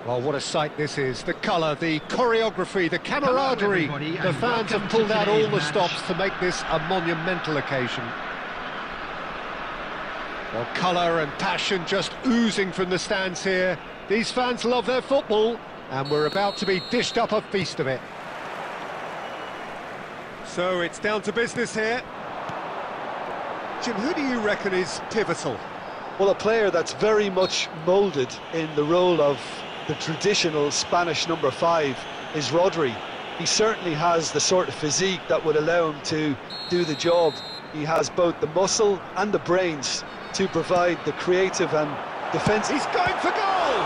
Well, what a sight this is. The colour, the choreography, the camaraderie. The fans have pulled out all the stops to make this a monumental occasion. Well, colour and passion just oozing from the stands here. These fans love their football, and we're about to be dished up a feast of it. So it's down to business here. Jim, who do you reckon is pivotal? Well, a player that's very much moulded in the role of the traditional Spanish number 5 is Rodri. He certainly has the sort of physique that would allow him to do the job. He has both the muscle and the brains to provide the creative and defence. He's going for goal!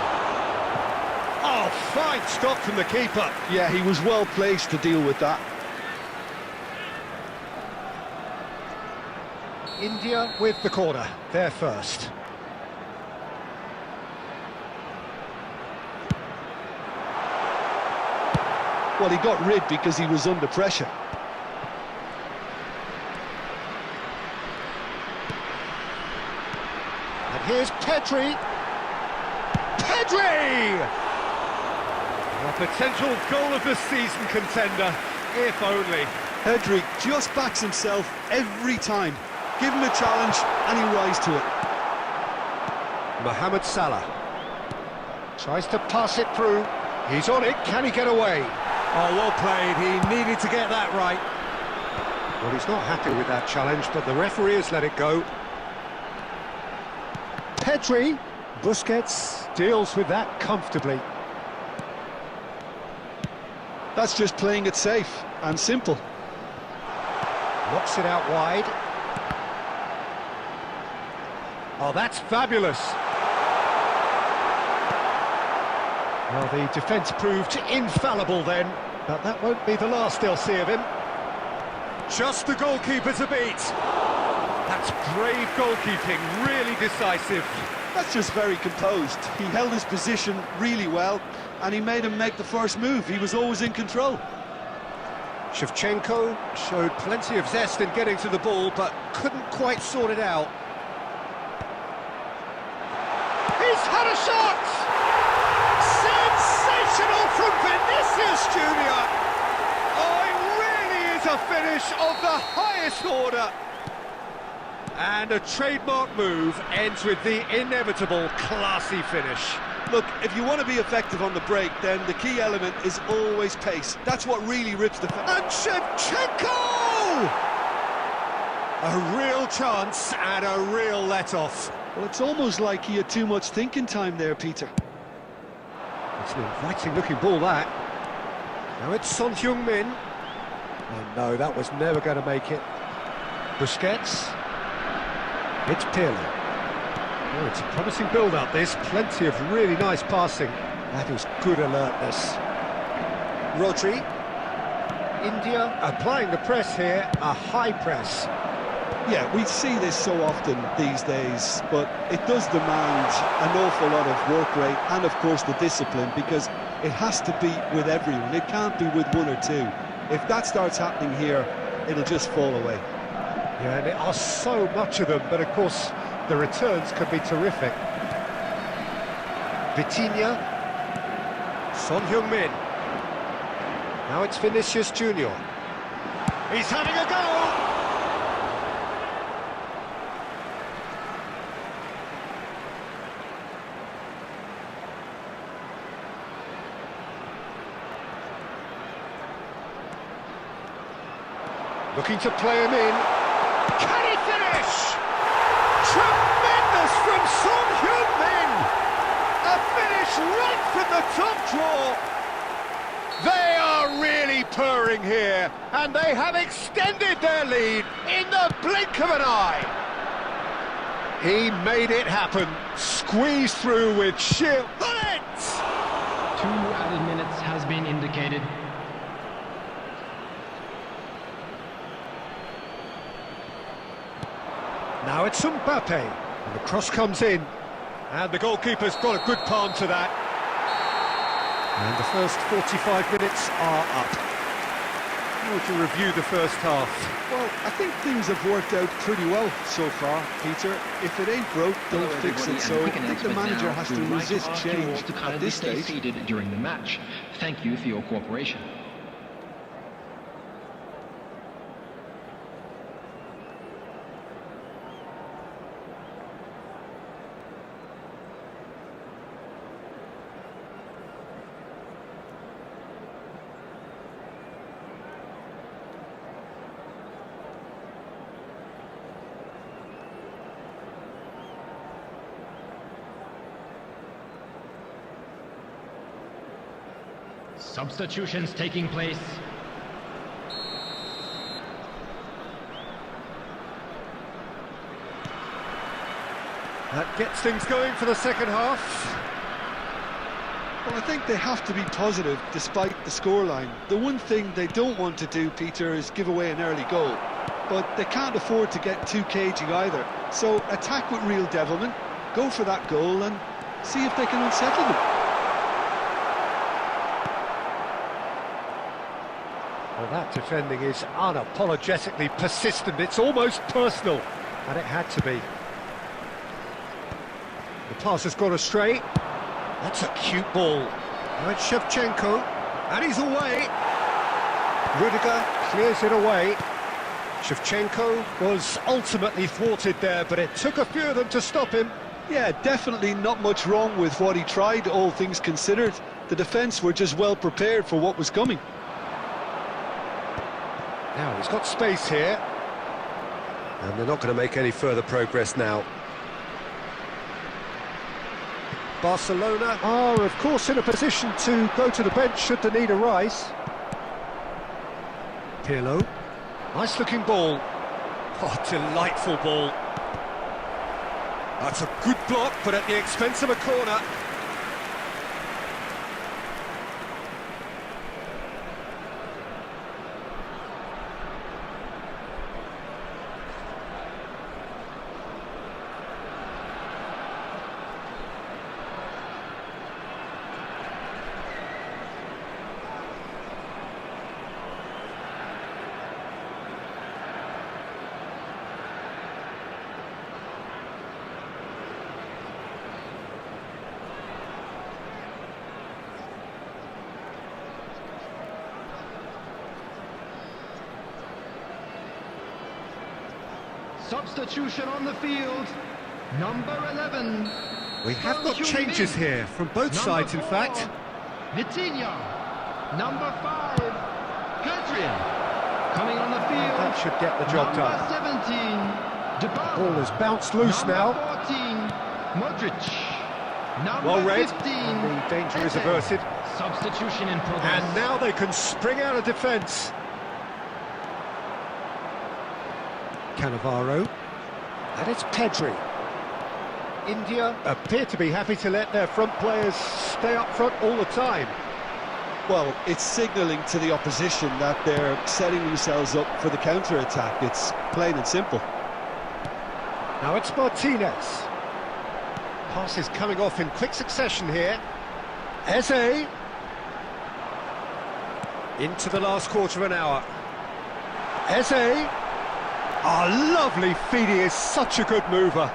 Oh, fine stop from the keeper. Yeah, he was well placed to deal with that. India with the corner, they're first. Well, he got rid because he was under pressure. And here's Pedri. Pedri! A potential goal of the season contender, if only. Pedri just backs himself every time. Give him a challenge and he rises to it. Mohamed Salah tries to pass it through. He's on it, can he get away? Oh, well played, he needed to get that right. Well, he's not happy with that challenge, but the referee has let it go. Pedri, Busquets deals with that comfortably. That's just playing it safe and simple. Knocks it out wide. Oh, that's fabulous. Well, the defence proved infallible then, but that won't be the last they'll see of him. Just the goalkeeper to beat. That's brave goalkeeping, really decisive. That's just very composed. He held his position really well, and he made him make the first move. He was always in control. Shevchenko showed plenty of zest in getting to the ball, but couldn't quite sort it out. He's had a shot! Sensational from Vinicius Junior! Oh, it really is a finish of the highest order. And a trademark move ends with the inevitable classy finish. Look, if you want to be effective on the break, then the key element is always pace. That's what really rips the... And Shevchenko! A real chance and a real let-off. Well, it's almost like he had too much thinking time there, Peter. It's an inviting-looking ball, that. Now it's Son Heung-min. Oh, no, that was never going to make it. Busquets. It's Pirlo. Oh, it's a promising build-up, this. Plenty of really nice passing. That is good alertness. Rodri. India applying the press here, a high press. Yeah, we see this so often these days, but it does demand an awful lot of work rate and, of course, the discipline, because it has to be with everyone. It can't be with one or two. If that starts happening here, it'll just fall away. Yeah, and there are so much of them, but of course the returns can be terrific. Vitinha, Son Heung-min. Now it's Vinicius Junior. He's having a go! Looking to play him in. Can he finish? Tremendous from Son Heung-min! A finish right from the top draw. They are really purring here, and they have extended their lead in the blink of an eye. He made it happen, squeezed through with sheer... Bullet! 2 added minutes has been indicated. Now it's Mbappe, and the cross comes in, and the goalkeeper's got a good palm to that. And the first 45 minutes are up. How to review the first half? Well, I think things have worked out pretty well so far, Peter. If it ain't broke, don't fix it. So I think the manager has to resist change at this stage. Seated during the match. Thank you for your cooperation. Substitutions taking place. That gets things going for the second half. Well, I think they have to be positive despite the scoreline. The one thing they don't want to do, Peter, is give away an early goal. But they can't afford to get too cagey either. So attack with real devilment, go for that goal and see if they can unsettle them. Well, that defending is unapologetically persistent. It's almost personal, and it had to be. The pass has gone astray. That's a cute ball. Now it's Shevchenko, and he's away. Rudiger clears it away. Shevchenko was ultimately thwarted there, but it took a few of them to stop him. Yeah, definitely not much wrong with what he tried, all things considered. The defence were just well prepared for what was coming. Now he's got space here, and they're not going to make any further progress now. Barcelona are, of course, in a position to go to the bench should the need arise. Pirlo, nice-looking ball. Oh, delightful ball. That's a good block, but at the expense of a corner. Substitution on the field. Number 11. We have got changes here from both sides, in fact. Vitinha. Number 5. Hadrian. Coming on the field. That should get the job done. Number 17. The ball has bounced loose now. Number 14. Modric. Number Well read. 15. And the danger is averted. Substitution in progress. And now they can spring out of defence. Cannavaro, and it's Pedri. India appear to be happy to let their front players stay up front all the time. Well, it's signalling to the opposition that they're setting themselves up for the counter-attack. It's plain and simple. Now it's Martinez. Passes coming off in quick succession here. Eze. Into the last quarter of an hour. Eze. Oh, lovely feed, he is such a good mover.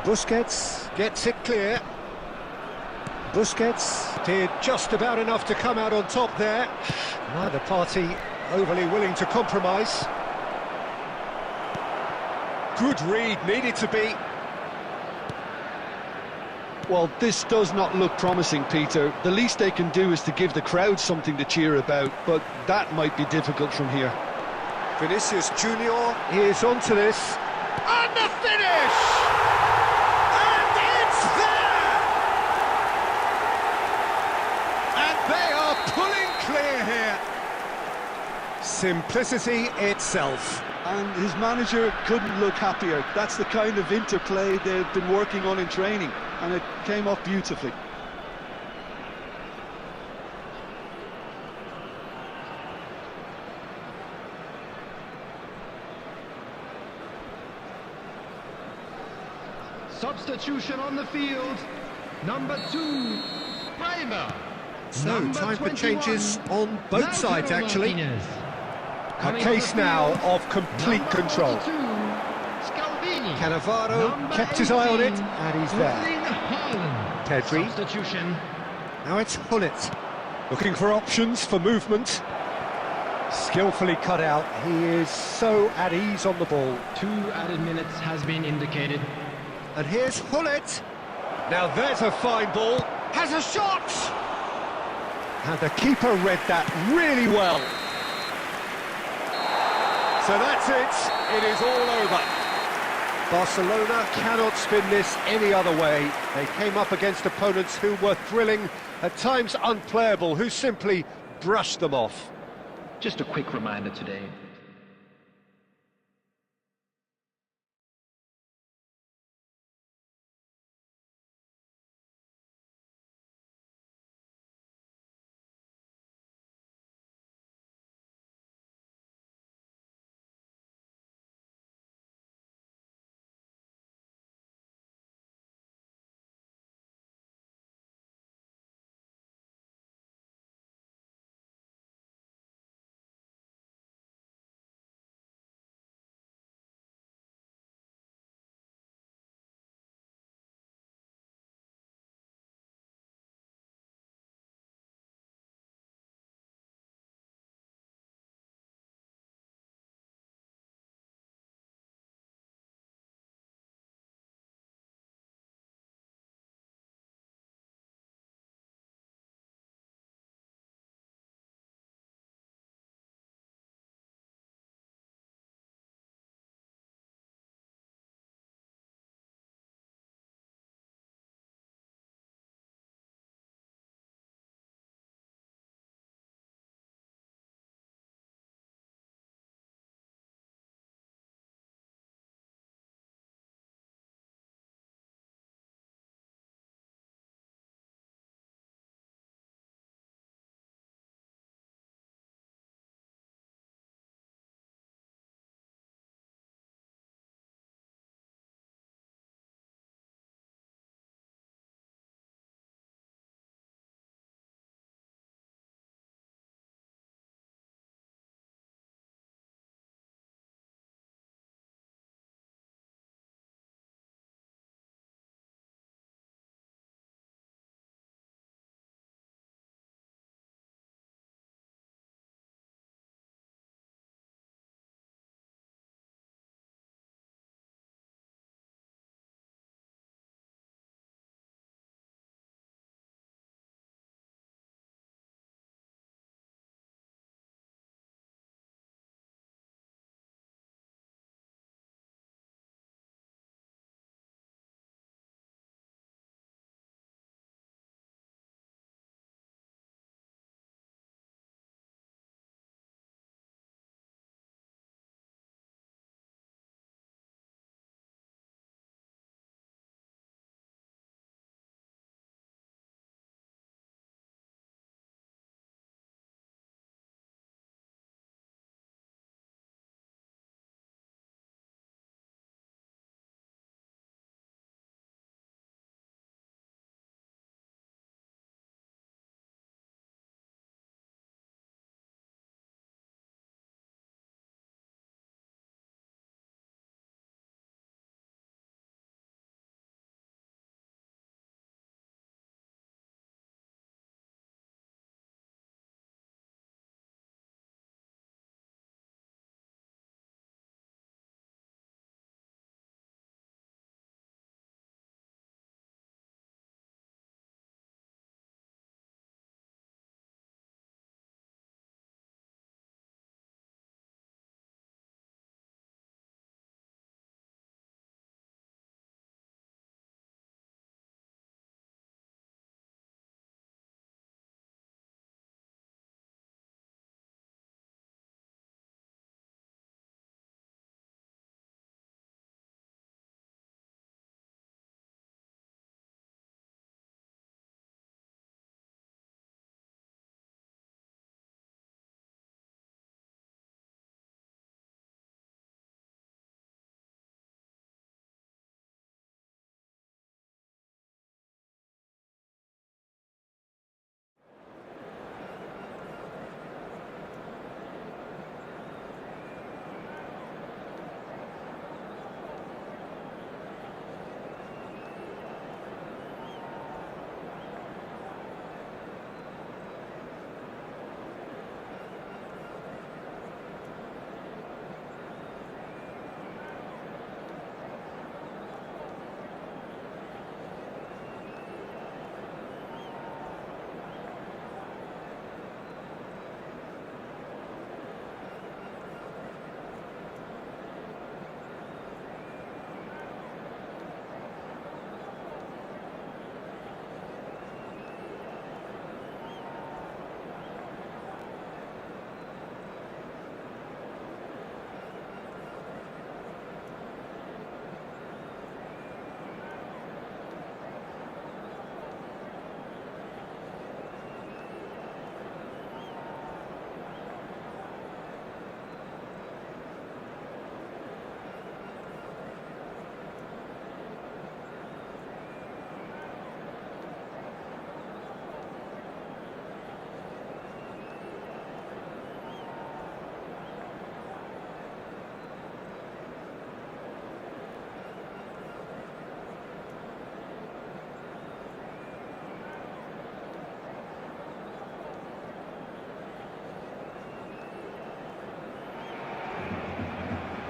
Busquets gets it clear. Busquets did just about enough to come out on top there. Neither party overly willing to compromise. Good read, needed to be. Well, this does not look promising, Peter. The least they can do is to give the crowd something to cheer about, but that might be difficult from here. Vinicius Junior is onto this, and the finish! And it's there! And they are pulling clear here. Simplicity itself. And his manager couldn't look happier. That's the kind of interplay they've been working on in training, and it came off beautifully. Substitution on the field. Number 2, Bremer. So, time for changes on both sides, actually. Martinez. A case now of complete control. Cannavaro kept his eye on it, and he's there. Pedri. Substitution. Now it's Hullet, looking for options for movement. Skillfully cut out, he is so at ease on the ball. 2 added minutes has been indicated. And here's Hullet. Now there's a fine ball, has a shot! And the keeper read that really well. So that's it, it is all over. Barcelona cannot spin this any other way. They came up against opponents who were thrilling, at times unplayable, who simply brushed them off. Just a quick reminder today.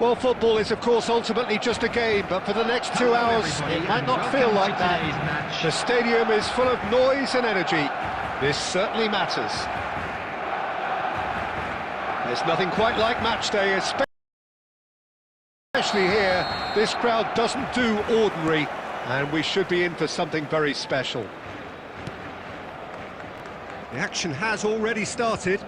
Well, football is, of course, ultimately just a game, but for the next 2 hours, it might not feel like that. The stadium is full of noise and energy. This certainly matters. There's nothing quite like match day, especially here. This crowd doesn't do ordinary, and we should be in for something very special. The action has already started.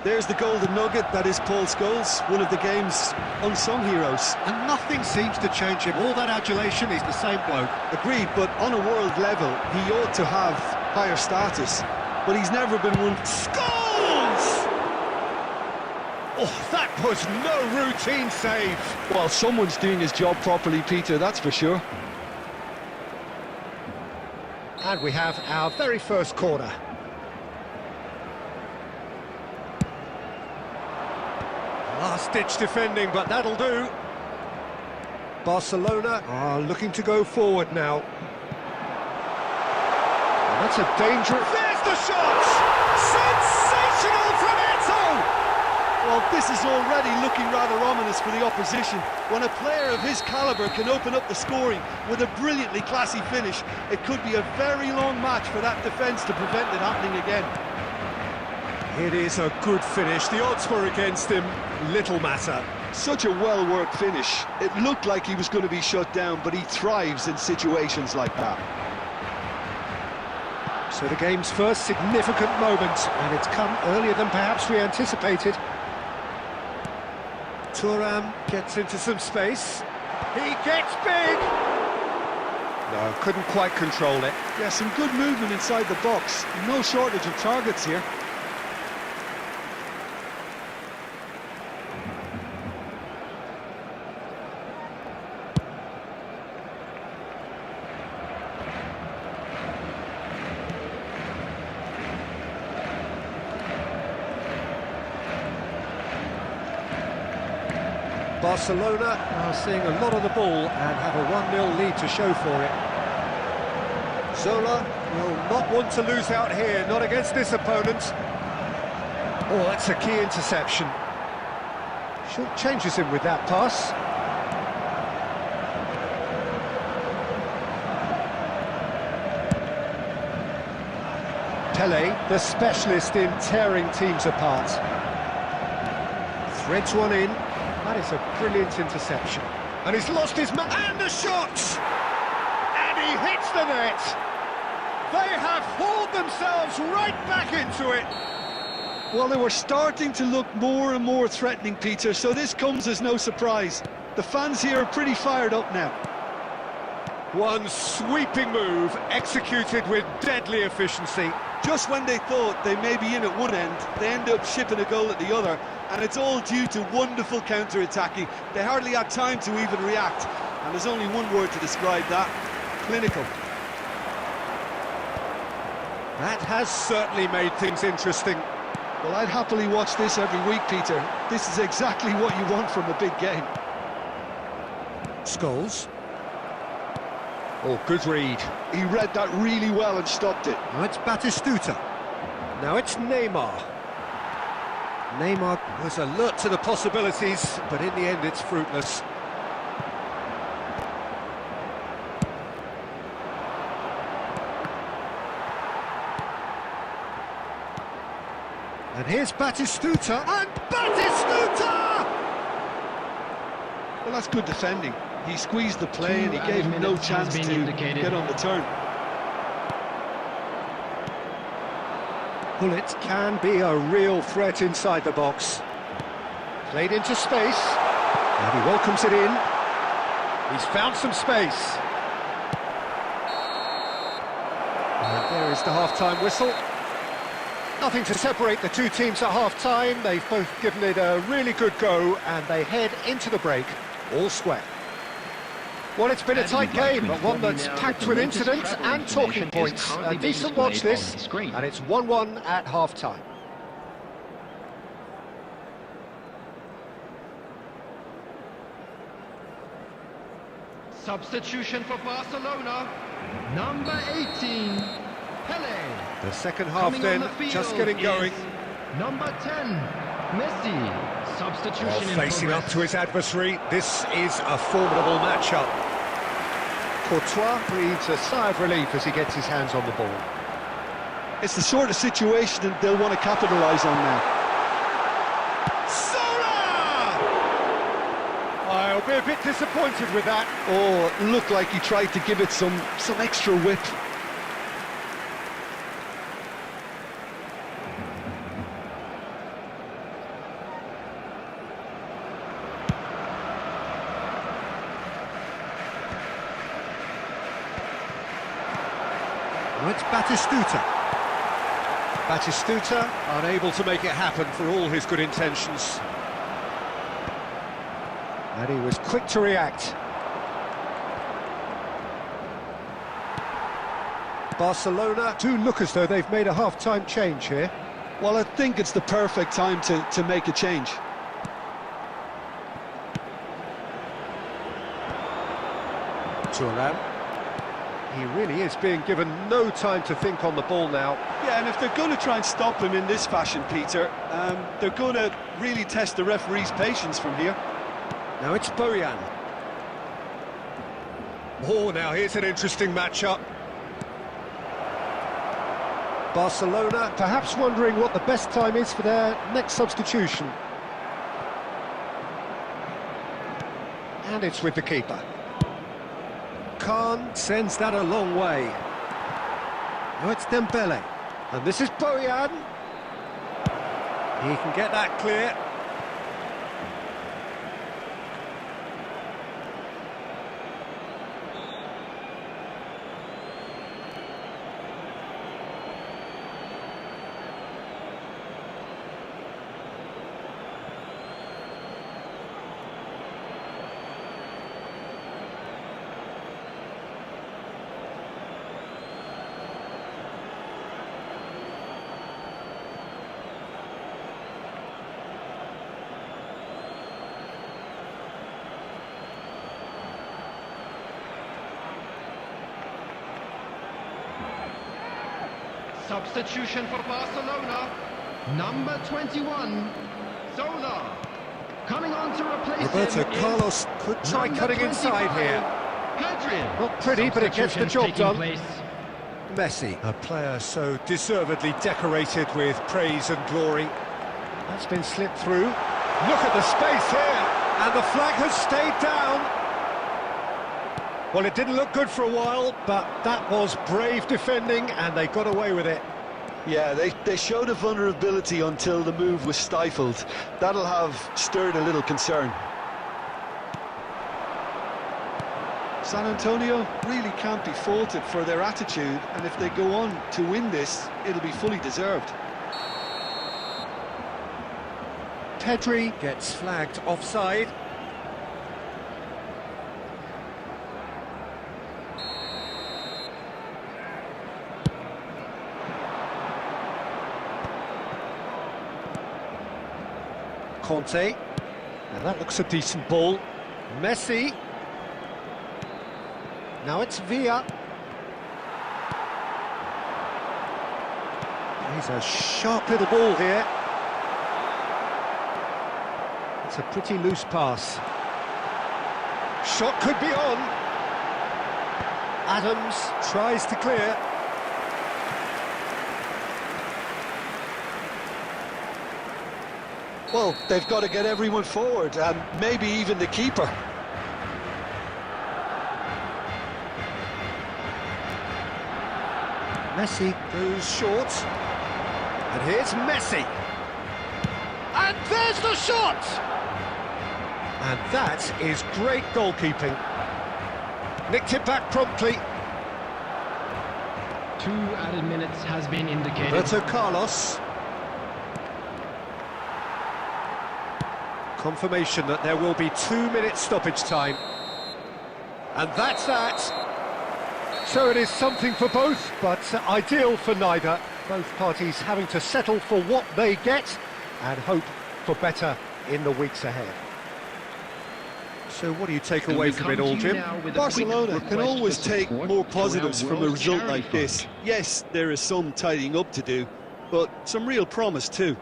There's the golden nugget, that is Paul Scholes, one of the game's unsung heroes. And nothing seems to change him. All that adulation, he's the same bloke. Agreed, but on a world level, he ought to have higher status. But he's never been one... Scholes! Oh, that was no routine save. Well, someone's doing his job properly, Peter, that's for sure. And we have our very first corner. Last-ditch defending, but that'll do. Barcelona are looking to go forward now. And that's a dangerous... There's the shot! Sensational from Eto'o! Well, this is already looking rather ominous for the opposition. When a player of his calibre can open up the scoring with a brilliantly classy finish, it could be a very long match for that defence to prevent it happening again. It is a good finish. The odds were against him. Little matter. Such a well-worked finish. It looked like he was going to be shut down, but he thrives in situations like that. So the game's first significant moment, and it's come earlier than perhaps we anticipated. Thuram gets into some space. He gets big! No, couldn't quite control it. Yeah, some good movement inside the box. No shortage of targets here. Barcelona are seeing a lot of the ball and have a 1-0 lead to show for it. Zola will not want to lose out here, not against this opponent. Oh, that's a key interception. Short changes him with that pass. Pele, the specialist in tearing teams apart. Threads one in. That is a brilliant interception. And he's lost his man. And the shot! And he hits the net! They have hauled themselves right back into it! Well, they were starting to look more and more threatening, Peter, so this comes as no surprise. The fans here are pretty fired up now. One sweeping move, executed with deadly efficiency. Just when they thought they may be in at one end, they end up shipping a goal at the other, and it's all due to wonderful counter-attacking. They hardly had time to even react, and there's only one word to describe that: clinical. That has certainly made things interesting. Well, I'd happily watch this every week, Peter. This is exactly what you want from a big game. Scholes. Oh, good read. He read that really well and stopped it. Now it's Batistuta. Now it's Neymar. Neymar was alert to the possibilities, but in the end it's fruitless. And here's Batistuta, and Batistuta! Well, that's good defending. He squeezed the play and he gave him no chance to get on the turn. Bullet can be a real threat inside the box. Played into space, and he welcomes it in. He's found some space. And there is the half-time whistle. Nothing to separate the two teams at half-time. They've both given it a really good go, and they head into the break all square. Well, it's been a tight game, but one that's packed with incidents and talking points. A decent watch this, and it's 1-1 at half-time. Substitution for Barcelona, number 18, Pele. The second half then, just getting going. Number 10, Messi. Substitution in Facing up progress. to his adversary, this is a formidable matchup. Courtois breathes a sigh of relief as he gets his hands on the ball. It's the sort of situation that they'll want to capitalise on now. I'll be a bit disappointed with that. Oh, it looked like he tried to give it some extra whip. Well, it's Batistuta. Batistuta unable to make it happen for all his good intentions. And he was quick to react. Barcelona do look as though they've made a half-time change here. Well, I think it's the perfect time to make a change. Turan. He really is being given no time to think on the ball now. Yeah, and if they're going to try and stop him in this fashion, Peter, they're going to really test the referee's patience from here. Now it's Bojan. Oh, now here's an interesting matchup. Barcelona perhaps wondering what the best time is for their next substitution. And it's with the keeper. Khan sends that a long way. Now it's Dembele. And this is Bojan. He can get that clear. Substitution for Barcelona. Number 21, Zola. Coming on to replace Roberto him is Carlos could try number cutting inside 25, here. Pedri. Not pretty, but it gets the job Substitution done. taking place. Messi, a player so deservedly decorated with praise and glory. That's been slipped through. Look at the space here, and the flag has stayed down. Well, it didn't look good for a while, but that was brave defending, and they got away with it. Yeah, they showed a vulnerability until the move was stifled. That'll have stirred a little concern. San Antonio really can't be faulted for their attitude, and if they go on to win this, it'll be fully deserved. Pedri gets flagged offside. Conte. Now that looks a decent ball. Messi. Now it's Villa. He's a sharp little ball here. It's a pretty loose pass. Shot could be on. Adams tries to clear. Well, they've got to get everyone forward, and maybe even the keeper. Messi goes short. And here's Messi. And there's the shot! And that is great goalkeeping. Nicked it back promptly. 2 added minutes has been indicated. Roberto Carlos. Confirmation that there will be 2 minutes stoppage time. And that's that. So it is something for both, but ideal for neither. Both parties having to settle for what they get and hope for better in the weeks ahead. So what do you take away from it all, Jim? Barcelona can always take more positives from a result like this. Yes, there is some tidying up to do, but some real promise too.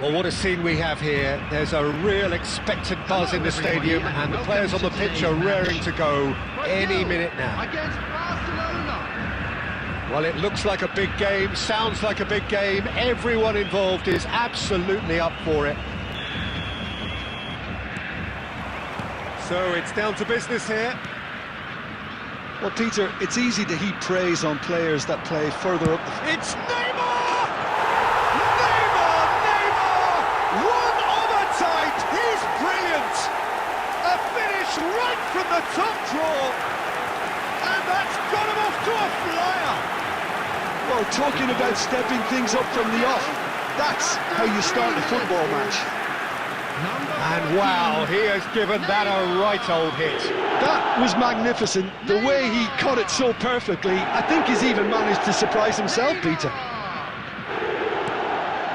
Well, what a scene we have here. There's a real expected buzz in the stadium, and the players on the pitch are raring to go any minute now. Against Barcelona. Well, it looks like a big game, sounds like a big game. Everyone involved is absolutely up for it. So it's down to business here. Well, Peter, it's easy to heap praise on players that play further up the field. It's Neymar! Neymar! One of a type! He's brilliant! A finish right from the top draw! And that's got him off to a flyer! Well, talking about stepping things up from the off, that's how you start a football match. And wow, he has given that a right old hit. That was magnificent. The way he cut it so perfectly, I think he's even managed to surprise himself, Peter.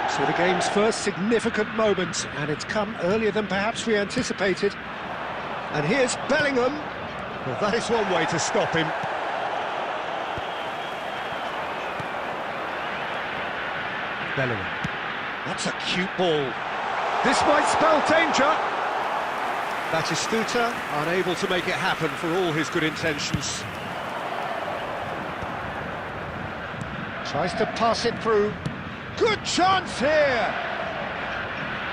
So the game's first significant moment, and it's come earlier than perhaps we anticipated. And here's Bellingham. Well, that is one way to stop him. Bellingham. That's a cute ball. This might spell danger. Batistuta unable to make it happen for all his good intentions. Tries to pass it through. Good chance here!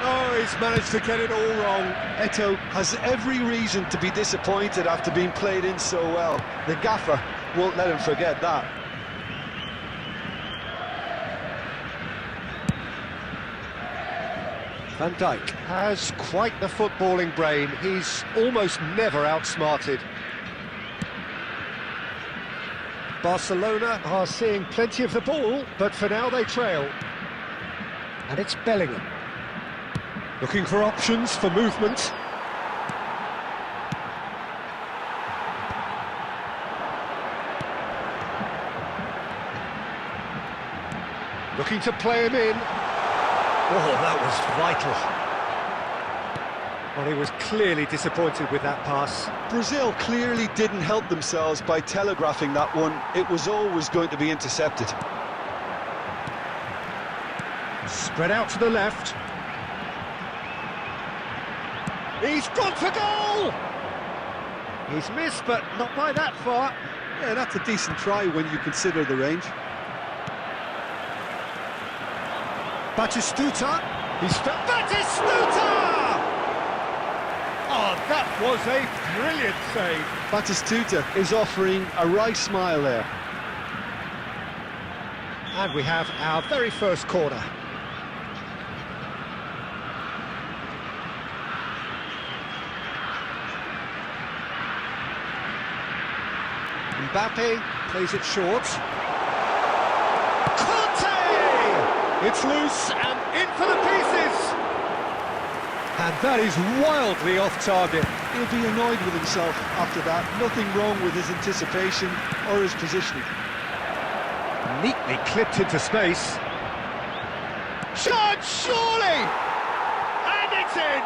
Oh, he's managed to get it all wrong. Eto'o has every reason to be disappointed after being played in so well. The gaffer won't let him forget that. Van Dijk has quite the footballing brain. He's almost never outsmarted. Barcelona are seeing plenty of the ball, but for now they trail. And it's Bellingham. Looking for options for movement. Looking to play him in. Oh, that was vital. Well, he was clearly disappointed with that pass. Brazil clearly didn't help themselves by telegraphing that one. It was always going to be intercepted. Spread out to the left. He's gone for goal! He's missed, but not by that far. Yeah, that's a decent try when you consider the range. Batistuta, Batistuta! Oh, that was a brilliant save. Batistuta is offering a wry smile there. And we have our very first corner. Mbappe plays it short. It's loose and in for the pieces! And that is wildly off target. He'll be annoyed with himself after that. Nothing wrong with his anticipation or his positioning. Neatly clipped into space. Shot, surely! And it's in!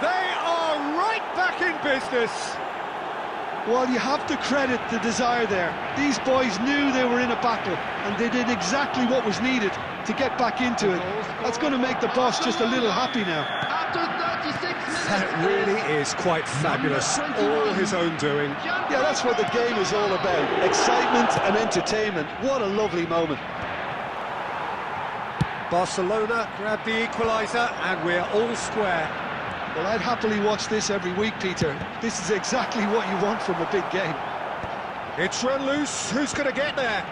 They are right back in business. Well, you have to credit the desire there. These boys knew they were in a battle, and they did exactly what was needed to get back into it. That's going to make the boss just a little happy now. After 36 minutes. That really is quite fabulous. All his own doing. Yeah, that's what the game is all about. Excitement and entertainment. What a lovely moment. Barcelona grab the equaliser, and we're all square. Well, I'd happily watch this every week, Peter. This is exactly what you want from a big game. It's run loose. Who's going to get there?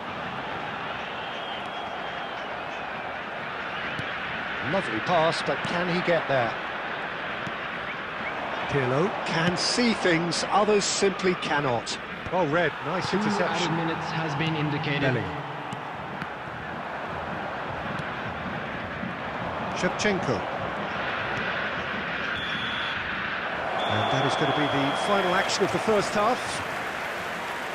Lovely pass, but can he get there? Pirlo can see things others simply cannot. Well read, nice 2 added interception. minutes has been indicated. Bellingham. Shevchenko. And that is going to be the final action of the first half.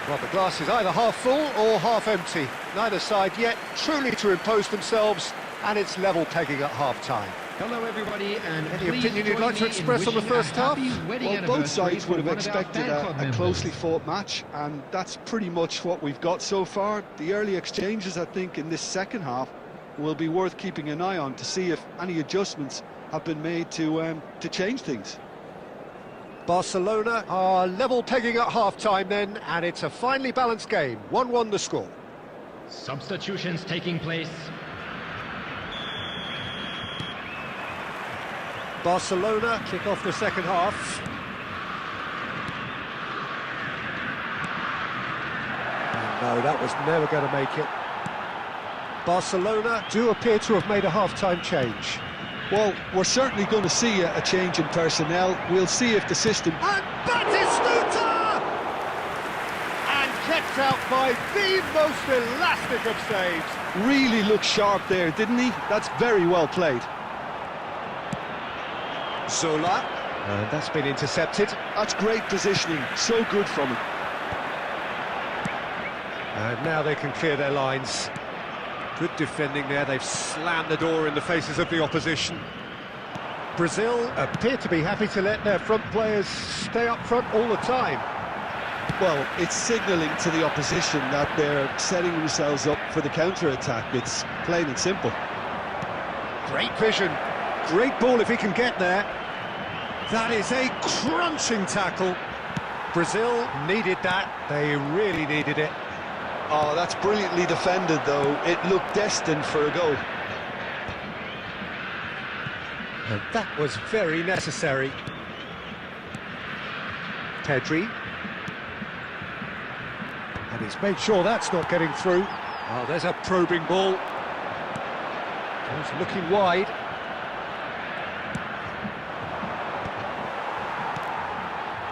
Well, the glass is either half full or half empty. Neither side yet truly to impose themselves, and it's level pegging at half-time. Hello everybody, and Any please opinion you'd join like to me in express on the wishing first a half? happy wedding Well, both anniversary sides would have for one of our expected fan club a members. closely fought match, and that's pretty much what we've got so far. The early exchanges, I think, in this second half will be worth keeping an eye on to see if any adjustments have been made to change things. Barcelona are level pegging at half-time then, and it's a finely balanced game. 1-1 the score. Substitutions taking place. Barcelona kick off the second half. And no, that was never going to make it. Barcelona do appear to have made a half-time change. Well, we're certainly going to see a change in personnel. We'll see if the system... And Batistuta! And kept out by the most elastic of saves. Really looked sharp there, didn't he? That's very well played. Zola, and that's been intercepted. That's great positioning, so good from him. And now they can clear their lines. Good defending there, they've slammed the door in the faces of the opposition. Brazil appear to be happy to let their front players stay up front all the time. Well, it's signalling to the opposition that they're setting themselves up for the counter-attack. It's plain and simple. Great vision, great ball if he can get there. That is a crunching tackle. Brazil needed that, they really needed it. Oh, that's brilliantly defended, though. It looked destined for a goal. And that was very necessary. Pedri. And he's made sure that's not getting through. Oh, there's a probing ball. He's looking wide.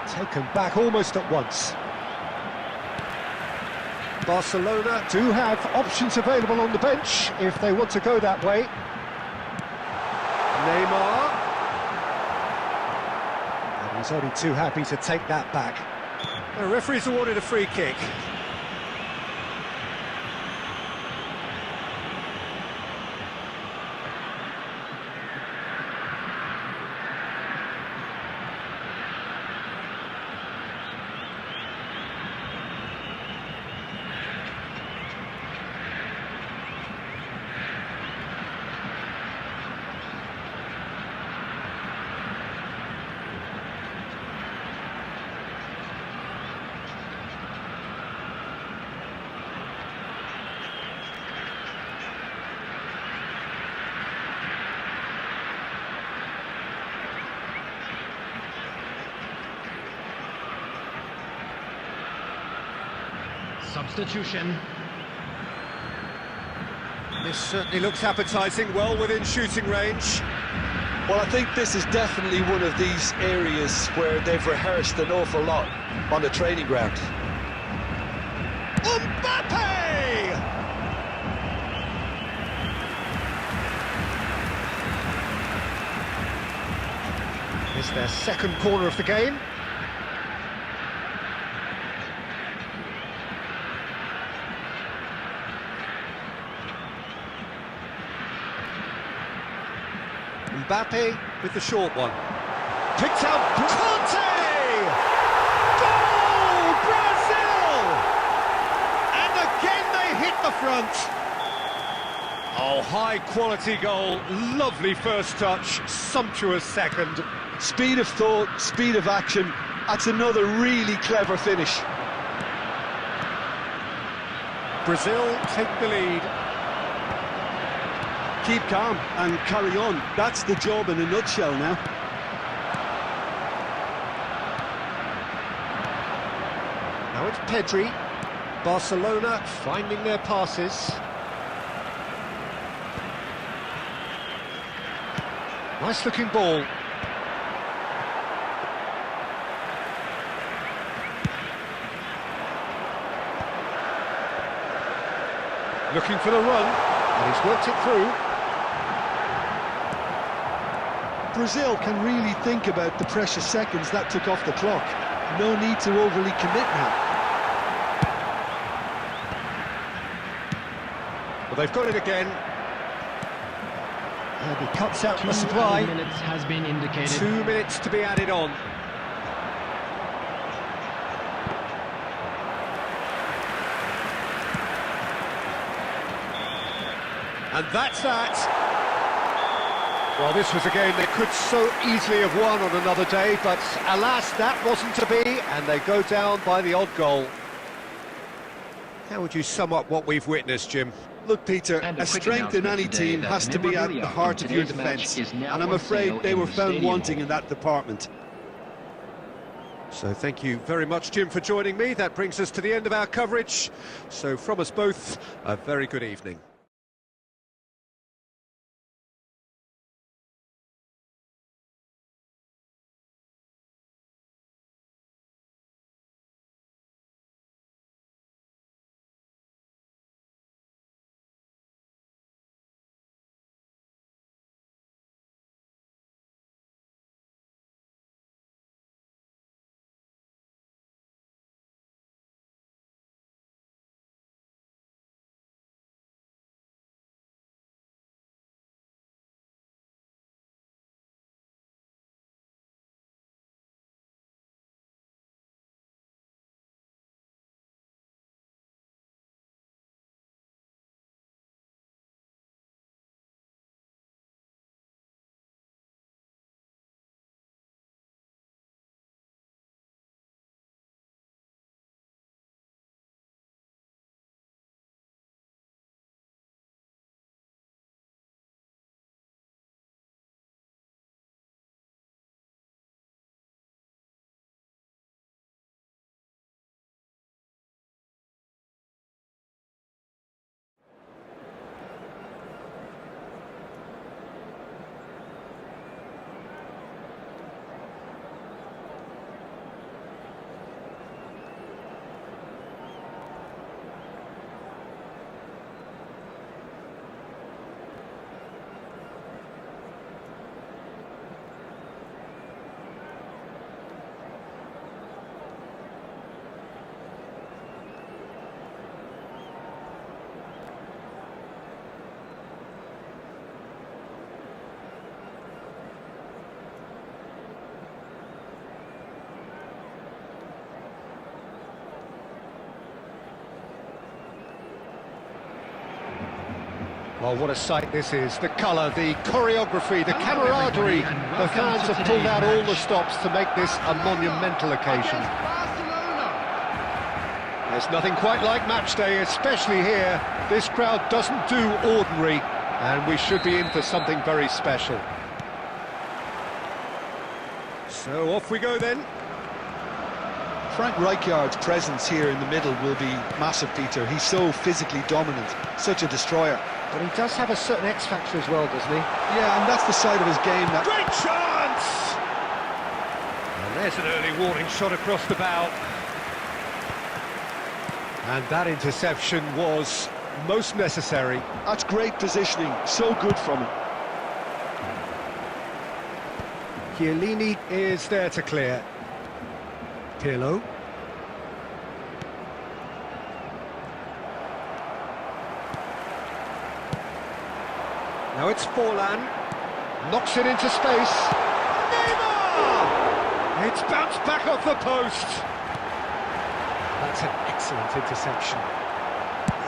Taken back almost at once. Barcelona do have options available on the bench if they want to go that way. Neymar. And he's only too happy to take that back. The referee's awarded a free kick. Substitution. This certainly looks appetising, well within shooting range. Well, I think this is definitely one of these areas where they've rehearsed an awful lot on the training ground. Mbappe! It's their second corner of the game. Mbappe with the short one. Picked out Conte! Goal! Brazil! And again they hit the front. Oh, high quality goal. Lovely first touch, sumptuous second. Speed of thought, speed of action. That's another really clever finish. Brazil take the lead. Keep calm and carry on. That's the job in a nutshell now. Now it's Pedri. Barcelona finding their passes. Nice looking ball. Looking for the run, and he's worked it through. Brazil can really think about the precious seconds that took off the clock. No need to overly commit now. Well, they've got it again. And he cuts out the 2 supply. minutes has been indicated. 2 minutes to be added on. And that's that. Well, this was a game they could so easily have won on another day, but alas, that wasn't to be, and they go down by the odd goal. How would you sum up what we've witnessed, Jim? Look, Peter, And a a quick strength in any announcement today team that has to be at the memorabilia heart from of your today's match defence, is now and I'm on afraid sale they in were the found stadium wanting hall. in that department. So thank you very much, Jim, for joining me. That brings us to the end of our coverage. So from us both, a very good evening. Well, what a sight this is. The colour, the choreography, the camaraderie. The fans have pulled out all the stops to make this a monumental occasion. There's nothing quite like match day, especially here. This crowd doesn't do ordinary, and we should be in for something very special. So off we go then. Frank Rijkaard's presence here in the middle will be massive, Peter. He's so physically dominant, such a destroyer. But he does have a certain X factor as well, doesn't he? Yeah, and that's the side of his game that... Great chance! And there's an early warning shot across the bow. And that interception was most necessary. That's great positioning, so good from him. Chiellini is there to clear. Pirlo. Now it's Forlan. Knocks it into space. Neymar! It's bounced back off the post. That's an excellent interception.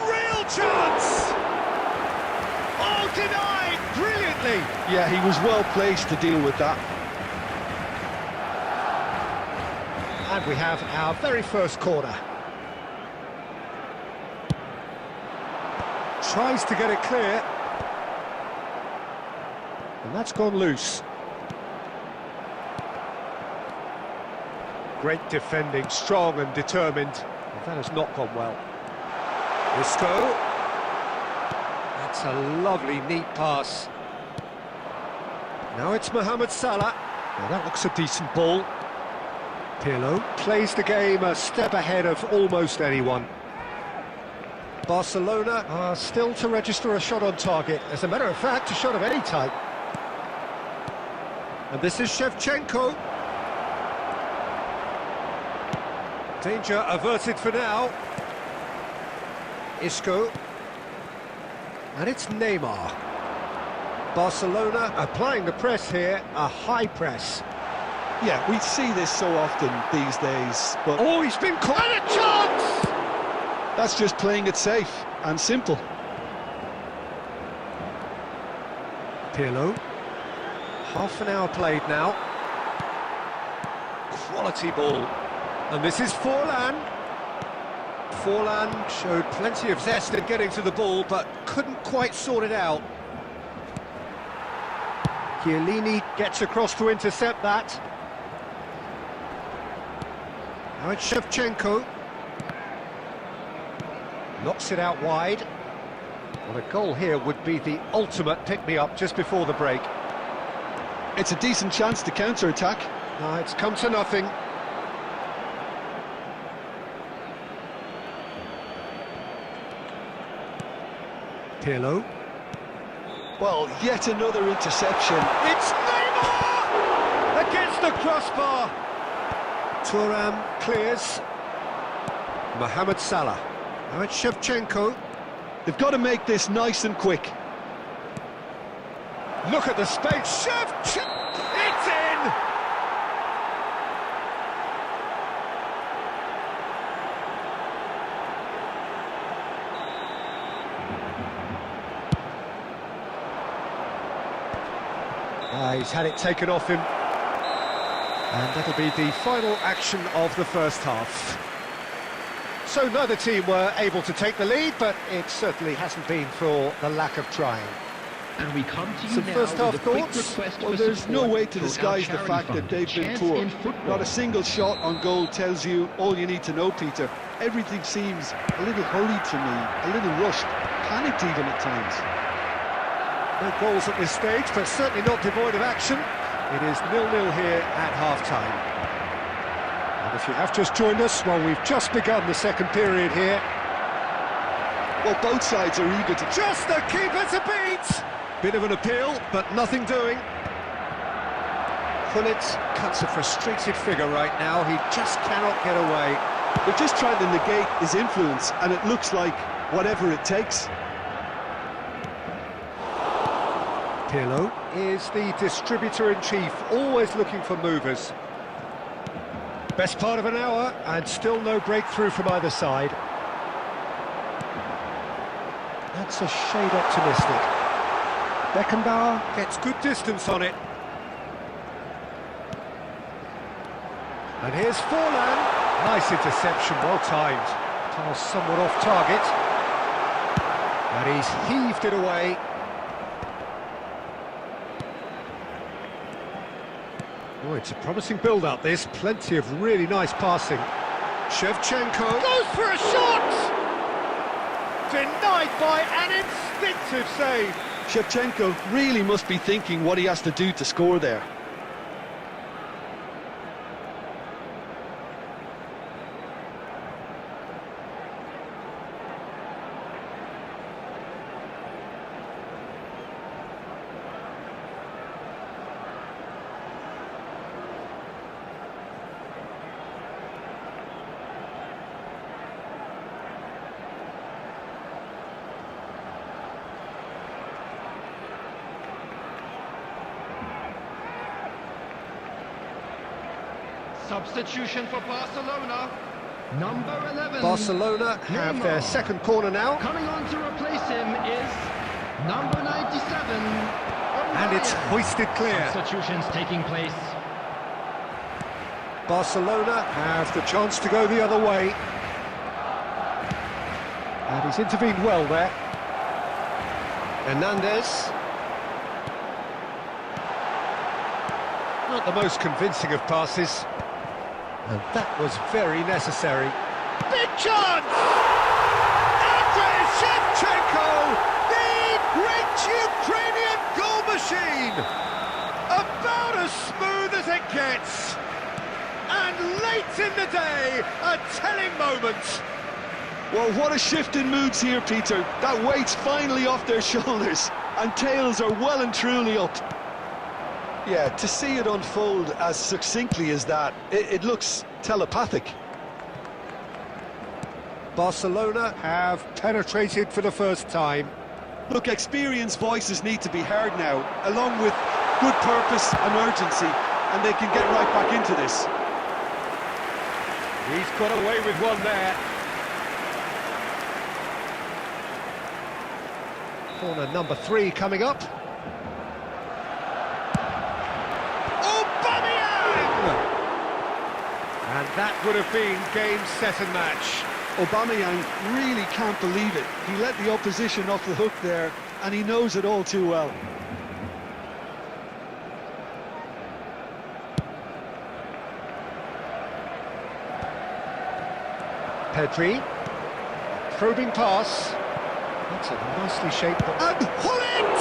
Real chance! Oh, denied brilliantly! Yeah, he was well placed to deal with that. And we have our very first corner. Tries to get it clear. And that's gone loose. Great defending, strong and determined. And that has not gone well. Isco. That's a lovely, neat pass. Now it's Mohamed Salah. Now that looks a decent ball. Pirlo plays the game a step ahead of almost anyone. Barcelona are still to register a shot on target. As a matter of fact, a shot of any type. And this is Shevchenko. Danger averted for now. Isco. And it's Neymar. Barcelona applying the press here, a high press. Yeah, we see this so often these days, but... Oh, he's been quite a chance! That's just playing it safe and simple. Pirlo. Half an hour played now. Quality ball. And this is Forlan. Forlan showed plenty of zest in getting to the ball, but couldn't quite sort it out. Chiellini gets across to intercept that. Now it's Shevchenko. Knocks it out wide. Well, a goal here would be the ultimate pick-me-up just before the break. It's a decent chance to counter-attack. No, it's come to nothing. Pirlo. Well, yet another interception. It's Neymar! Against the crossbar! Thuram clears. Mohamed Salah. Now it's Shevchenko. They've got to make this nice and quick. Look at the space. Shevchenko! It's in! He's had it taken off him. And that'll be the final action of the first half. So neither team were able to take the lead, but it certainly hasn't been for the lack of trying. And we come to you Some now first half with a quick thoughts? request Well, for there's no support way to through our disguise the charity fact that fund, they've been Chance poor. in Football. Not a single shot on goal tells you all you need to know, Peter. Everything seems a little hurried to me, a little rushed, panicked even at times. No goals at this stage, but certainly not devoid of action. It is 0-0 here at half-time. And if you have just joined us, well, we've just begun the second period here. Well, both sides are eager to... Just the keeper to beat! Bit of an appeal, but nothing doing. Gullit cuts a frustrated figure right now. He just cannot get away. They're just trying to negate his influence, and it looks like whatever it takes. Pirlo is the distributor-in-chief, always looking for movers. Best part of an hour, and still no breakthrough from either side. That's a shade optimistic. Beckenbauer gets good distance on it. And here's Forlan. Nice interception, well timed. Tiles somewhat off target. And he's heaved it away. Oh, it's a promising build-up, this. Plenty of really nice passing. Shevchenko goes for a shot! Denied by an instinctive save. Shevchenko really must be thinking what he has to do to score there. Substitution for Barcelona. Number 11. Barcelona have their second corner now. Coming on to replace him is number 97. And it's hoisted clear. Substitutions taking place. Barcelona have the chance to go the other way. And he's intervened well there. Hernandez. Not the most convincing of passes. And that was very necessary. Big chance! Andrei Shevchenko, the great Ukrainian goal machine! About as smooth as it gets. And late in the day, a telling moment. Well, what a shift in moods here, Peter. That weight's finally off their shoulders, and tails are well and truly up. Yeah, to see it unfold as succinctly as that, it looks telepathic. Barcelona have penetrated for the first time. Look, experienced voices need to be heard now, along with good purpose and urgency, and they can get right back into this. He's got away with one there. Corner number 3 coming up. And that would have been game, set and match. Aubameyang really can't believe it. He let the opposition off the hook there, and he knows it all too well. Pedri, probing pass. That's a nicely shaped ball. And Hullet!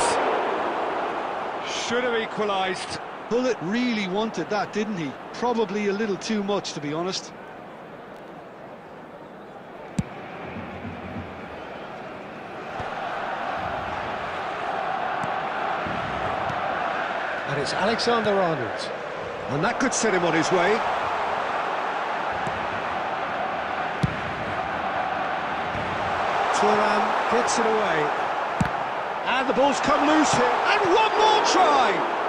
Should have equalised. Hullet really wanted that, didn't he? Probably a little too much, to be honest. And it's Alexander-Arnold. And that could set him on his way. Thuram gets it away. And the ball's come loose here. And one more try!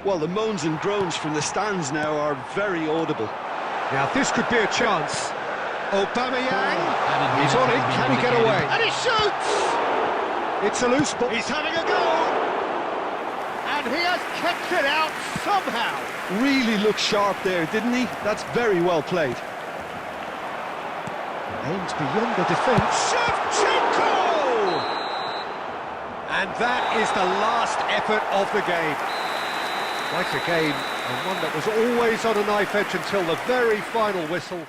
Well, the moans and groans from the stands now are very audible. Now this could be a chance. Aubameyang, he's on it, can he get away? And he shoots! It's a loose ball. He's having a go! And he has kept it out somehow. Really looked sharp there, didn't he? That's very well played. Aims beyond the defence. Shevchenko! And that is the last effort of the game. Quite a game, and one that was always on a knife edge until the very final whistle.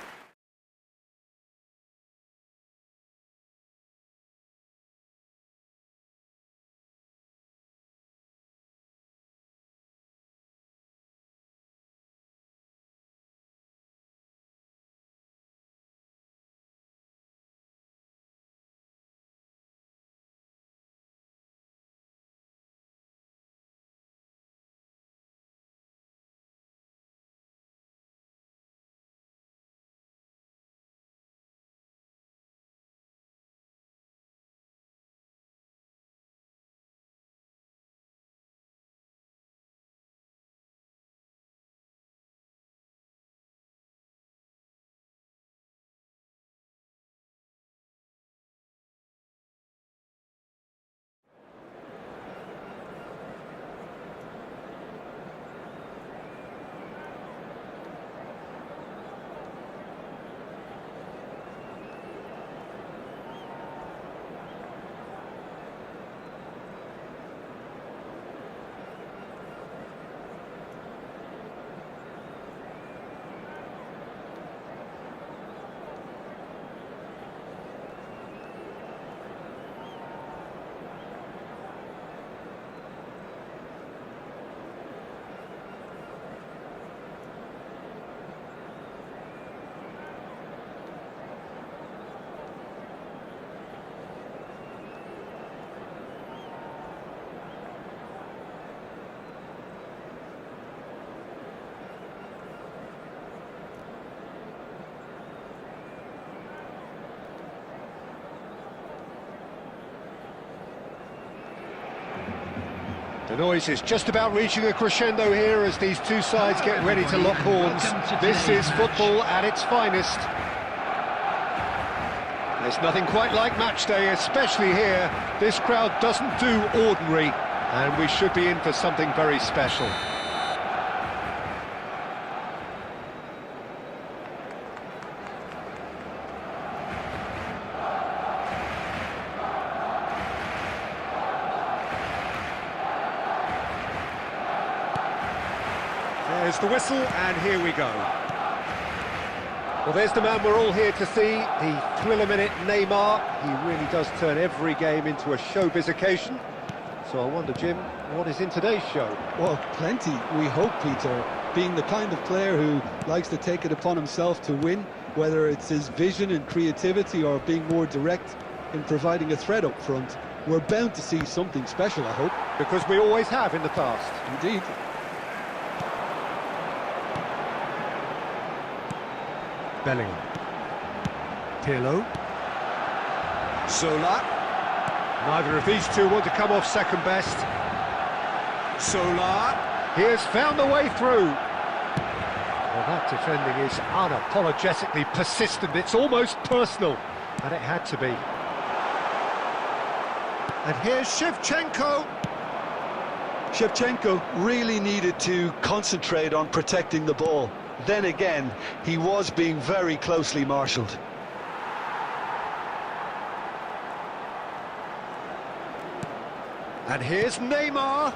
The noise is just about reaching a crescendo here as these two sides get ready to lock horns. This is football at its finest. There's nothing quite like match day, especially here. This crowd doesn't do ordinary, and we should be in for something very special. There's the whistle, and here we go. Well, there's the man we're all here to see, the thriller-minute Neymar. He really does turn every game into a showbiz occasion. So I wonder, Jim, what is in today's show? Well, plenty, we hope, Peter. Being the kind of player who likes to take it upon himself to win, whether it's his vision and creativity or being more direct in providing a threat up front, we're bound to see something special, I hope. Because we always have in the past. Indeed. Bellingham. Pirlo. Zola. Neither of these two want to come off second best. Zola. He has found the way through. Well, that defending is unapologetically persistent. It's almost personal. And it had to be. And here's Shevchenko. Shevchenko really needed to concentrate on protecting the ball. Then again, he was being very closely marshalled. And here's Neymar.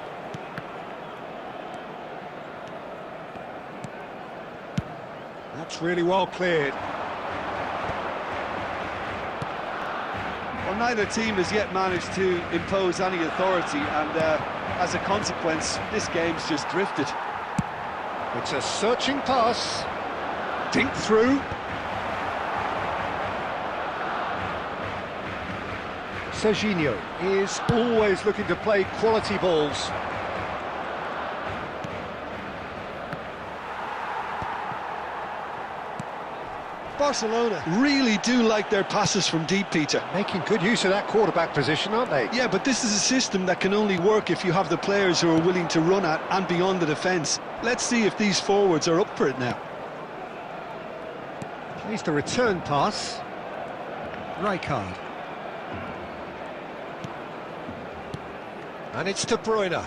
That's really well cleared. Well, neither team has yet managed to impose any authority, and as a consequence, this game's just drifted. It's a searching pass. Dink through. Serginho is always looking to play quality balls. Barcelona really do like their passes from deep, Peter. Making good use of that quarterback position, aren't they? Yeah, but this is a system that can only work if you have the players who are willing to run at and beyond the defence. Let's see if these forwards are up for it now. Plays the return pass. Rijkaard. And it's De Bruyne.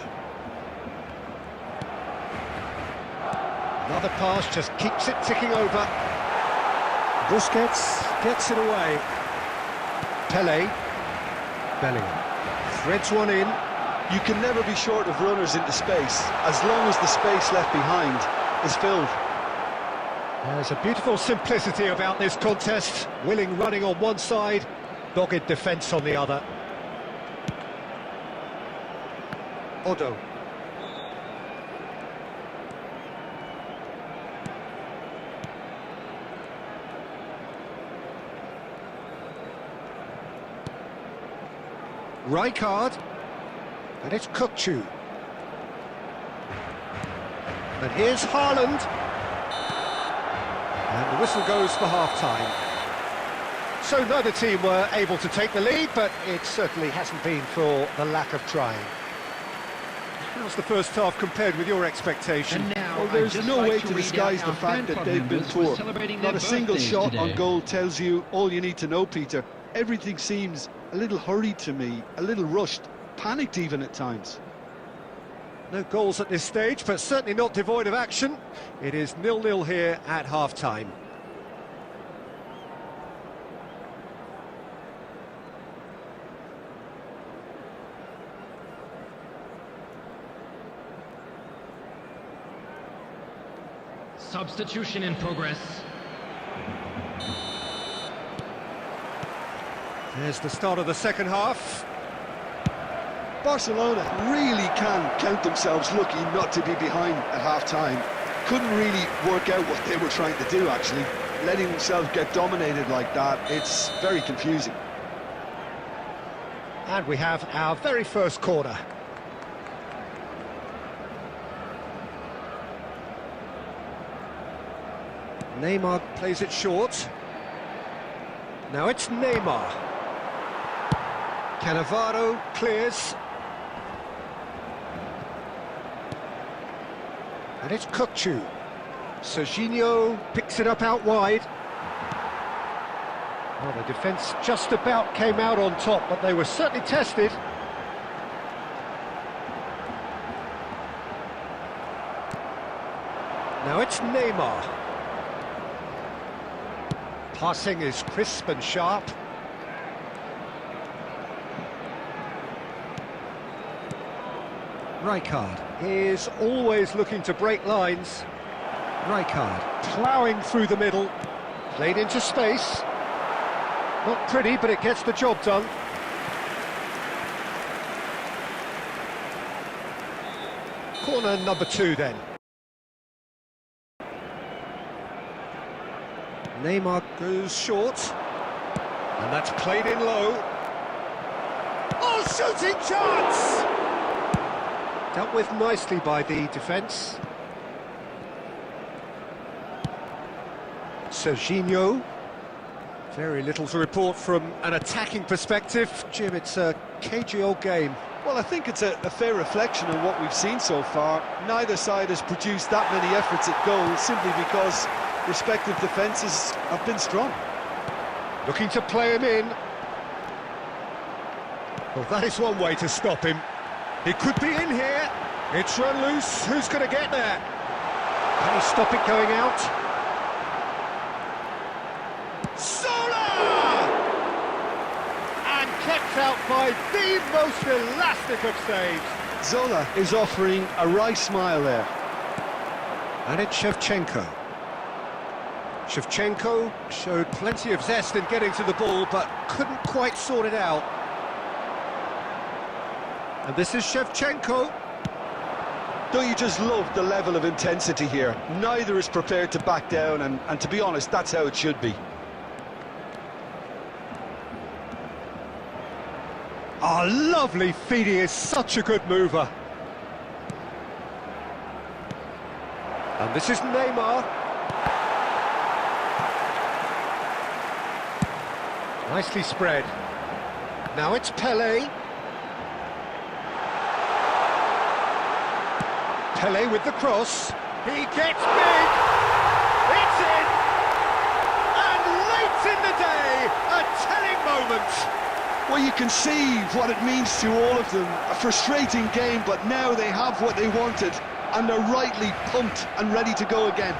Another pass just keeps it ticking over. Busquets gets it away. Pelé. Bellingham threads one in. You can never be short of runners into space, as long as the space left behind is filled. There's a beautiful simplicity about this contest. Willing running on one side, dogged defence on the other. Odo. Rijkaard, and it's Kukçu. And here's Haaland. And the whistle goes for half-time. So neither team were able to take the lead, but it certainly hasn't been for the lack of trying. How's the first half compared with your expectation? And now, Well, there's I'd no just way like to read disguise out the our fact fan that they've been club members who are poor. celebrating Not their a single birthdays shot today. on goal tells you all you need to know, Peter. Everything seems a little hurried to me, a little rushed, panicked even at times. No goals at this stage, but certainly not devoid of action. It is 0-0 here at half-time. Substitution in progress. There's the start of the second half. Barcelona really can count themselves lucky not to be behind at half-time. Couldn't really work out what they were trying to do, actually. Letting themselves get dominated like that, it's very confusing. And we have our very first corner. Neymar plays it short. Now it's Neymar. Cannavaro clears. And it's Kukçu. Serginho picks it up out wide. Well, the defence just about came out on top, but they were certainly tested. Now it's Neymar. Passing is crisp and sharp. Rijkaard is always looking to break lines. Rijkaard ploughing through the middle. Played into space. Not pretty, but it gets the job done. Corner number 2 then. Neymar goes short, and that's played in low. Oh, shooting chance! Dealt with nicely by the defence. Serginho. Very little to report from an attacking perspective. Jim, it's a cagey old game. Well, I think it's a fair reflection on what we've seen so far. Neither side has produced that many efforts at goal simply because respective defences have been strong. Looking to play him in. Well, that is one way to stop him. He could be in here. It's run loose, who's going to get there? Can he stop it going out? Zola! And kept out by the most elastic of saves. Zola is offering a wry smile there. And it's Shevchenko. Shevchenko showed plenty of zest in getting to the ball, but couldn't quite sort it out. And this is Shevchenko. Don't you just love the level of intensity here? Neither is prepared to back down, and to be honest, that's how it should be. Oh, lovely feed, he is such a good mover. And this is Neymar. Nicely spread. Now it's Pelé. Pelé with the cross. He gets big. It's in. And late in the day, a telling moment. Well, you can see what it means to all of them. A frustrating game, but now they have what they wanted, and they're rightly pumped and ready to go again.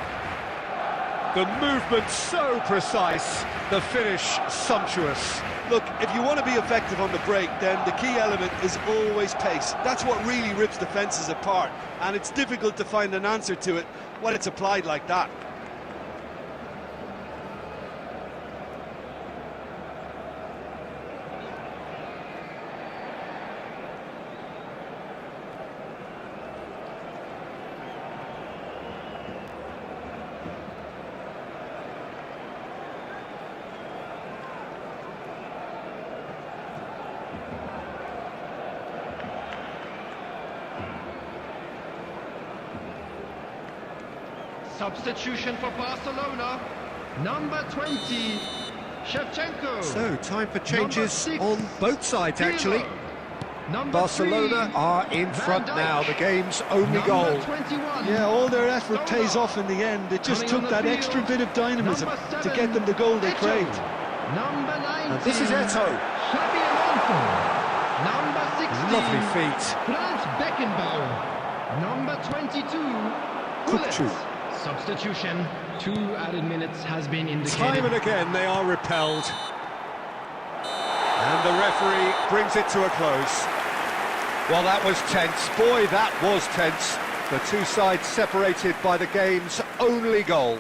The movement so precise, the finish sumptuous. Look, if you want to be effective on the break, then the key element is always pace. That's what really rips defences apart, and it's difficult to find an answer to it when it's applied like that. Substitution for Barcelona. Number 20, Shevchenko. So, time for changes 6, on both sides, actually. Number Barcelona 3, are in Van front Dijk. now, the game's only Number goal. 21, Yeah, all their effort Zola. pays off in the end. It just Coming took on the that field, extra bit of dynamism number to 7, get them the goal they Eto'o. craved. Number 19, And this is Eto'o. Xabi Alonso. Number 16, Lovely feet. Franz Beckenbauer. Number 22, Kupchu. Gullit. Substitution. 2 added minutes has been indicated. Time and again they are repelled. And the referee brings it to a close. Well, that was tense. Boy, that was tense. The two sides separated by the game's only goal.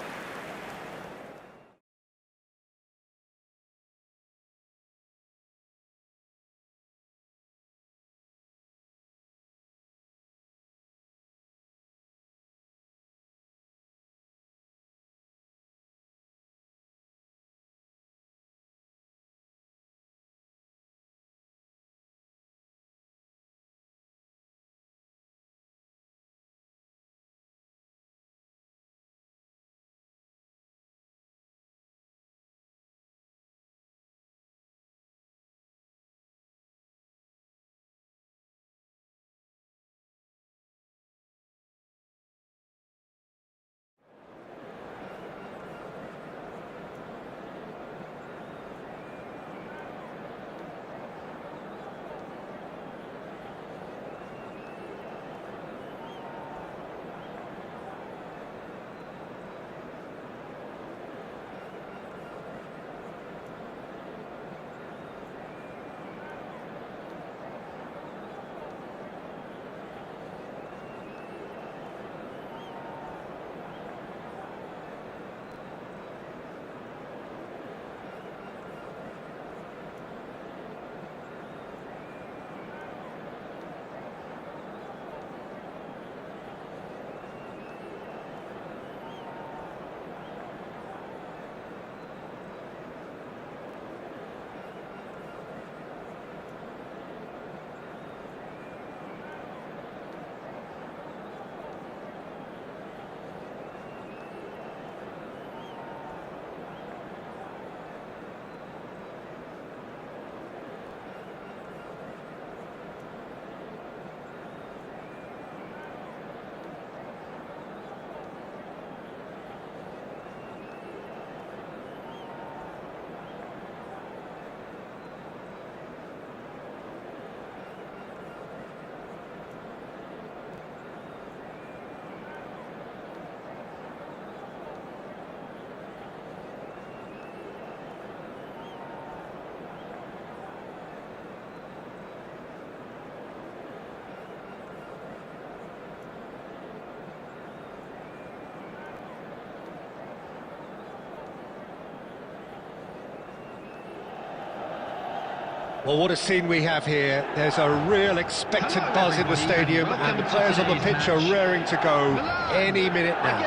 Well, what a scene we have here. There's a real expected buzz in the stadium, and the players on the pitch are raring to go any minute now.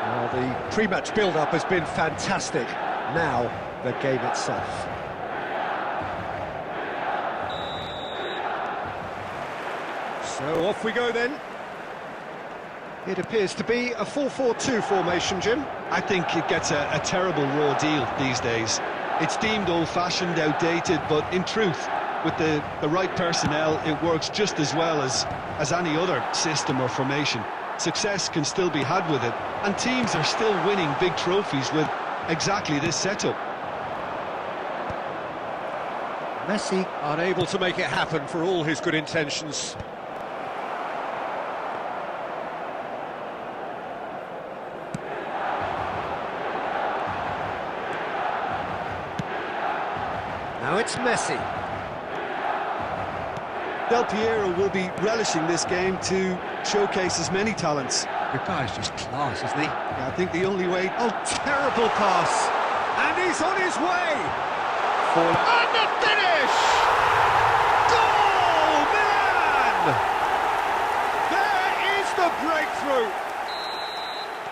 Well, the pre-match build-up has been fantastic. Now, the game itself. So off we go then. It appears to be a 4-4-2 formation, Jim. I think it gets a terrible raw deal these days. It's deemed old-fashioned, outdated, but in truth, with the right personnel, it works just as well as any other system or formation. Success can still be had with it, and teams are still winning big trophies with exactly this setup. Messi unable to make it happen for all his good intentions. Now it's Messi. Del Piero will be relishing this game to showcase his many talents. The guy's just class, isn't he? Yeah, I think the only way... Oh, terrible pass! And he's on his way! And the finish! Goal, man! There is the breakthrough!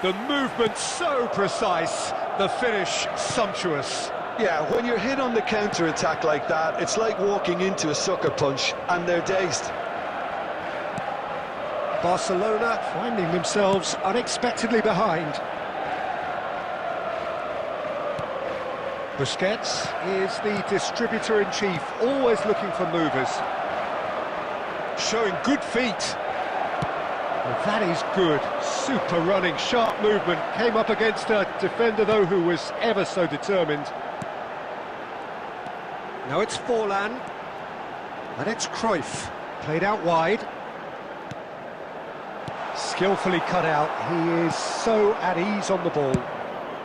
The movement so precise, the finish sumptuous. Yeah, when you're hit on the counter-attack like that, it's like walking into a sucker punch, and they're dazed. Barcelona finding themselves unexpectedly behind. Busquets is the distributor-in-chief, always looking for movers. Showing good feet. Well, that is good. Super running, sharp movement. Came up against a defender, though, who was ever so determined. Now it's Forlan. And it's Cruyff. Played out wide. Skillfully cut out. He is so at ease on the ball.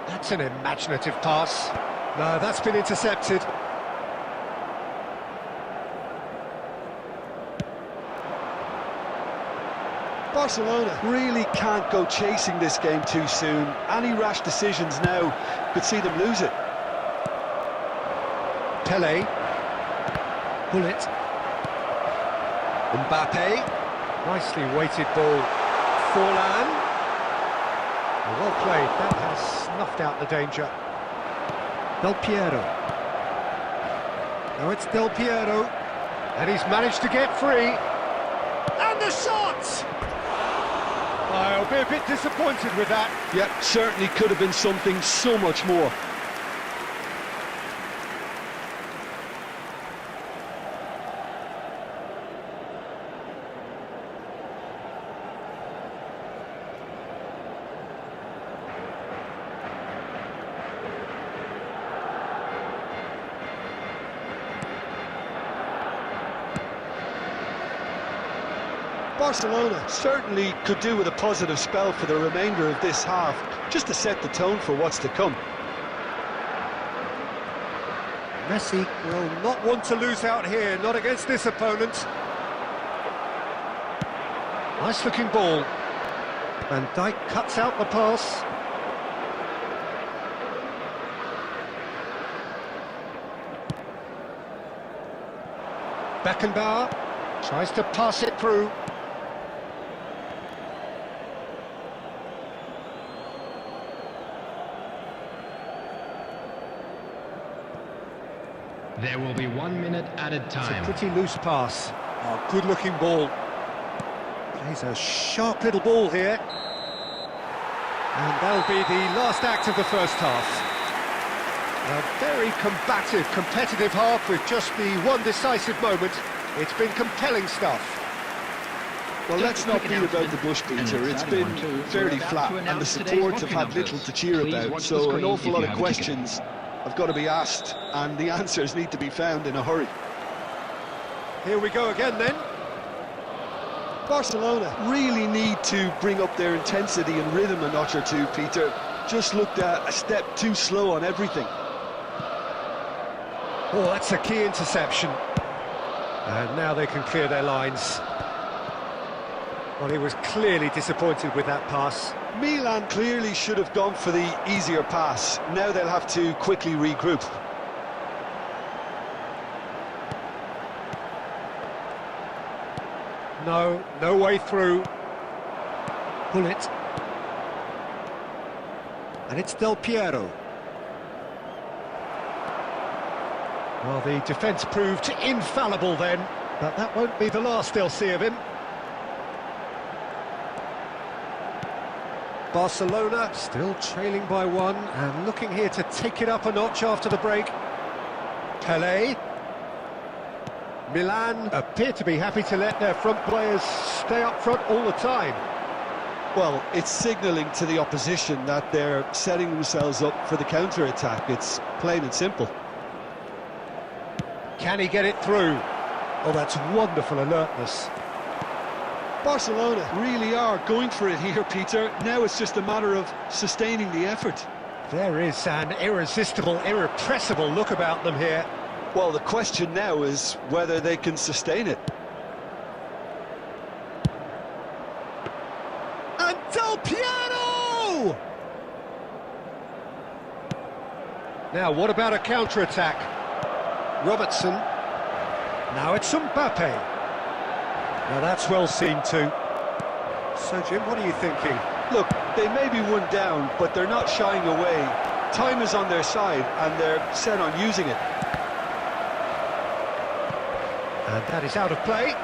That's an imaginative pass. No, that's been intercepted. Barcelona really can't go chasing this game too soon. Any rash decisions now could see them lose it. Pelé. Bullet. Mbappe. Nicely weighted ball. Forlan. Well played. That has snuffed out the danger. Del Piero. Now it's Del Piero. And he's managed to get free. And the shot! I'll be a bit disappointed with that. Yeah, certainly could have been something so much more. Barcelona certainly could do with a positive spell for the remainder of this half, just to set the tone for what's to come. Messi will not want to lose out here, not against this opponent. Nice looking ball. Van Dijk cuts out the pass. Beckenbauer tries to pass it through. There will be 1 minute added time. It's a pretty loose pass. Oh, good looking ball. Plays a sharp little ball here. And that'll be the last act of the first half. A very combative, competitive half with just the one decisive moment. It's been compelling stuff. Well, let's not beat about the bush, Peter. It's been fairly flat, and the support have had little to cheer about, so an awful lot of questions have got to be asked, and the answers need to be found in a hurry. Here we go again then. Barcelona really need to bring up their intensity and rhythm a notch or two, Peter. Just looked a step too slow on everything. Oh, that's a key interception. And now they can clear their lines. Well, he was clearly disappointed with that pass. Milan clearly should have gone for the easier pass. Now they'll have to quickly regroup. No, no way through. Pull it. And it's Del Piero. Well, the defence proved infallible then, but that won't be the last they'll see of him. Barcelona still trailing by one and looking here to take it up a notch after the break. Pelé. Milan appear to be happy to let their front players stay up front all the time. Well, it's signalling to the opposition that they're setting themselves up for the counter-attack. It's plain and simple. Can he get it through? Oh, that's wonderful alertness. Barcelona really are going for it here, Peter. Now it's just a matter of sustaining the effort. There is an irresistible, irrepressible look about them here. Well, the question now is whether they can sustain it. And Del Piero! Now, what about a counter-attack? Robertson. Now it's Mbappe. Now that's well seen too. So, Jim, what are you thinking? Look, they may be one down, but they're not shying away. Time is on their side, and they're set on using it. And that is out of play.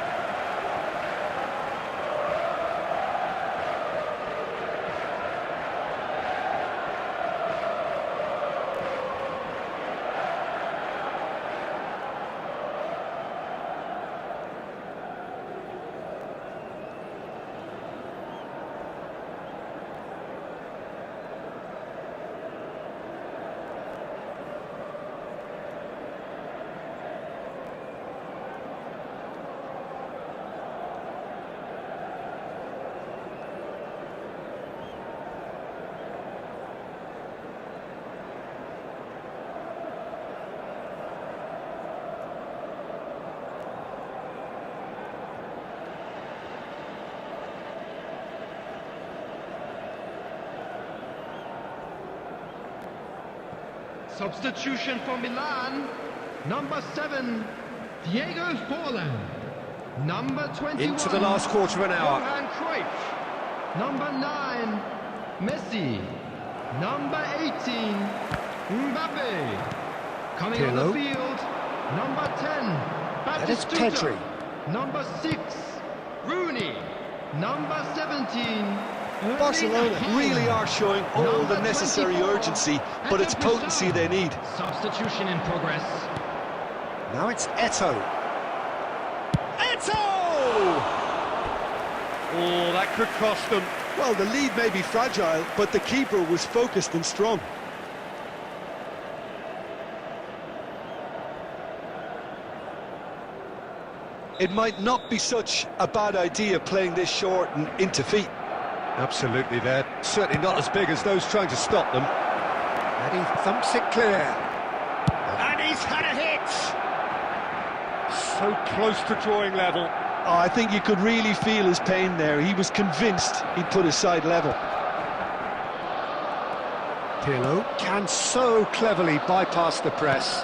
Substitution for Milan. Number 7, Diego Forlan. Number 21, Into the last quarter of an hour. Johan Cruyff. Number 9, Messi. Number 18, Mbappe. Coming on the Pirlo. field, number 10, And it's Batistuta. Pedri. Number 6, Rooney. Number 17, Barcelona really are showing all Number the necessary 24, urgency, but it's potency they need. Substitution in progress. Now it's Eto'o. Eto'o! Oh, that could cost them. Well, the lead may be fragile, but the keeper was focused and strong. It might not be such a bad idea playing this short and into feet. Absolutely, they're certainly not as big as those trying to stop them. And he thumps it clear. And he's had a hit! So close to drawing level. Oh, I think you could really feel his pain there. He was convinced he'd put his side level. Pirlo can so cleverly bypass the press.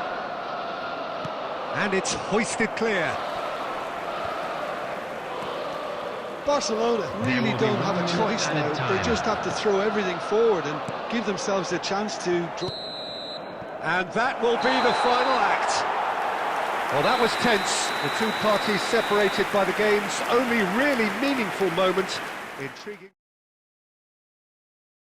And it's hoisted clear. Barcelona really don't have a choice now. They just have to throw everything forward and give themselves a chance to draw. And that will be the final act. Well, that was tense. The two parties separated by the game's only really meaningful moment. Intriguing.